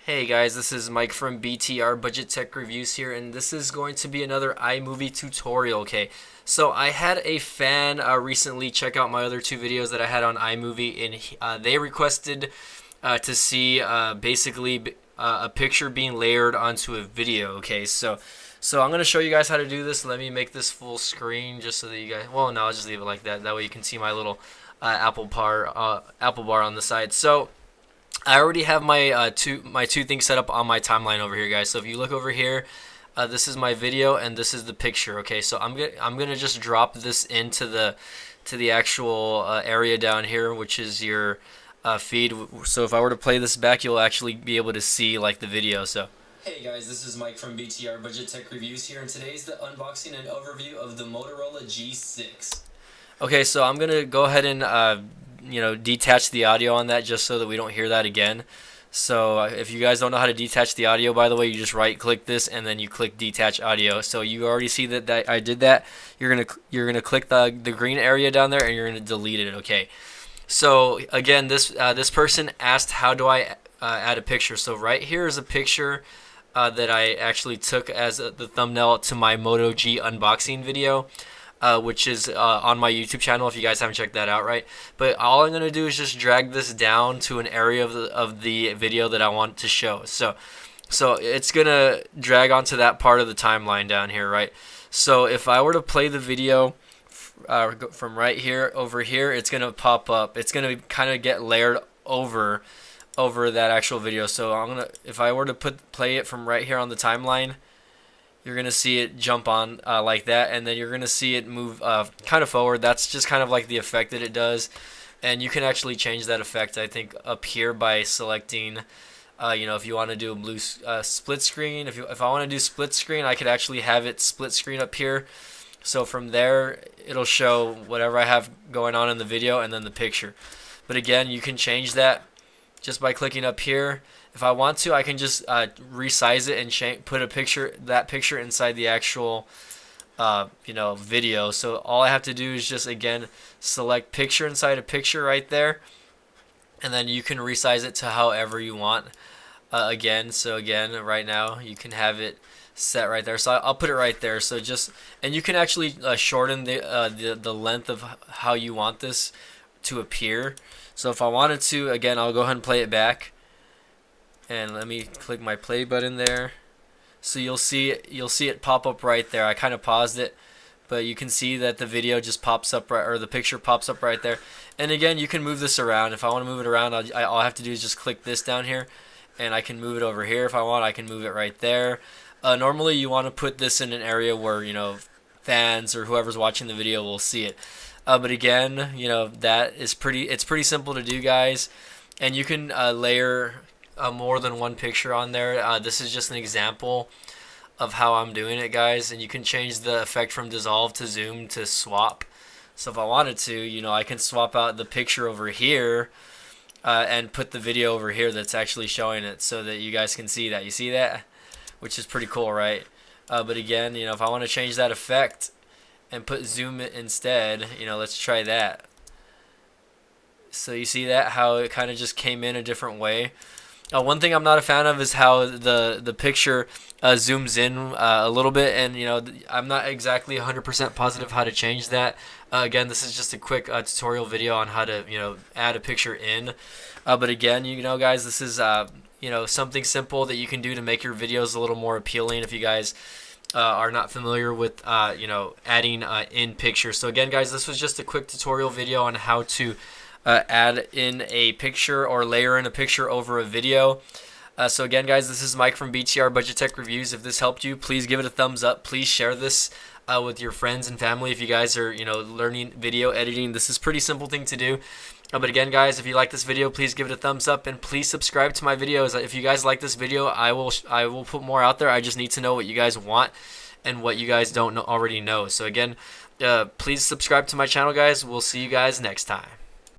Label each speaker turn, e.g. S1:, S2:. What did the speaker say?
S1: Hey guys, this is Mike from BTR Budget Tech Reviews here, and this is going to be another iMovie tutorial. Okay, so I had a fan recently check out my other two videos that I had on iMovie, and they requested to see basically a picture being layered onto a video. Okay, so I'm gonna show you guys how to do this. Let me make this full screen just so that you guys. Well, no, I'll just leave it like that. That way you can see my little apple bar on the side. So I already have my two things set up on my timeline over here, guys. So if you look over here, this is my video and this is the picture. Okay, so I'm gonna just drop this into the actual area down here, which is your feed. So if I were to play this back, you'll actually be able to see like the video. So. Hey guys, this is Mike from BTR Budget Tech Reviews here, and today's the unboxing and overview of the Motorola G6. Okay, so I'm gonna go ahead and detach the audio on that just so that we don't hear that again. So if you guys don't know how to detach the audio, by the way, you just right click this and then you click detach audio. So you already see that I did that. You're gonna click the green area down there and you're gonna delete it. Okay. So again, this person asked how do I add a picture. So right here is a picture that I actually took as the thumbnail to my Moto G unboxing video. Which is on my YouTube channel if you guys haven't checked that out, right? But all I'm gonna do is just drag this down to an area of the video that I want to show. So it's gonna drag onto that part of the timeline down here, right? So if I were to play the video from right here over here, it's gonna pop up. It's gonna kind of get layered over that actual video. So if I were to play it from right here on the timeline, you're going to see it jump on like that, and then you're going to see it move kind of forward. That's just kind of like the effect that it does, and you can actually change that effect, I think, up here by selecting, if you want to do a blue split screen. If I want to do split screen, I could actually have it split screen up here. So from there, it'll show whatever I have going on in the video and then the picture. But again, you can change that just by clicking up here. If I want to, I can just resize it and put that picture inside the actual video. So all I have to do is just again select picture inside a picture right there, and then you can resize it to however you want. Again, right now you can have it set right there. So I'll put it right there. So and you can actually shorten the length of how you want this to appear. So if I wanted to, again, I'll go ahead and play it back. And let me click my play button there. So you'll see it pop up right there. I kind of paused it, but you can see that the video just pops up right, or the picture pops up right there. And again, you can move this around. If I want to move it around, all I have to do is just click this down here, and I can move it over here if I want. I can move it right there. Normally, you want to put this in an area where fans or whoever's watching the video will see it. But again, that is it's pretty simple to do, guys. And you can layer more than one picture on there. This is just an example of how I'm doing it, guys, and you can change the effect from dissolve to zoom to swap. So if I wanted to, I can swap out the picture over here and put the video over here that's actually showing it so that you guys can see that. You see that? Which is pretty cool, right? But again, if I want to change that effect and put zoom instead, let's try that. So you see that, how it kind of just came in a different way. One thing I'm not a fan of is how the picture zooms in a little bit, and I'm not exactly 100% positive how to change that. Again, this is just a quick tutorial video on how to add a picture in. But again, guys, this is something simple that you can do to make your videos a little more appealing if you guys are not familiar with adding in pictures. So again, guys, this was just a quick tutorial video on how to add in a picture or layer in a picture over a video. So again, guys, this is Mike from BTR Budget Tech Reviews. If this helped you, please give it a thumbs up. Please share this with your friends and family if you guys are learning video editing. This is a pretty simple thing to do. But again, guys, if you like this video, please give it a thumbs up and please subscribe to my videos. If you guys like this video, I will put more out there. I just need to know what you guys want and what you guys don't already know. So again, please subscribe to my channel, guys. We'll see you guys next time.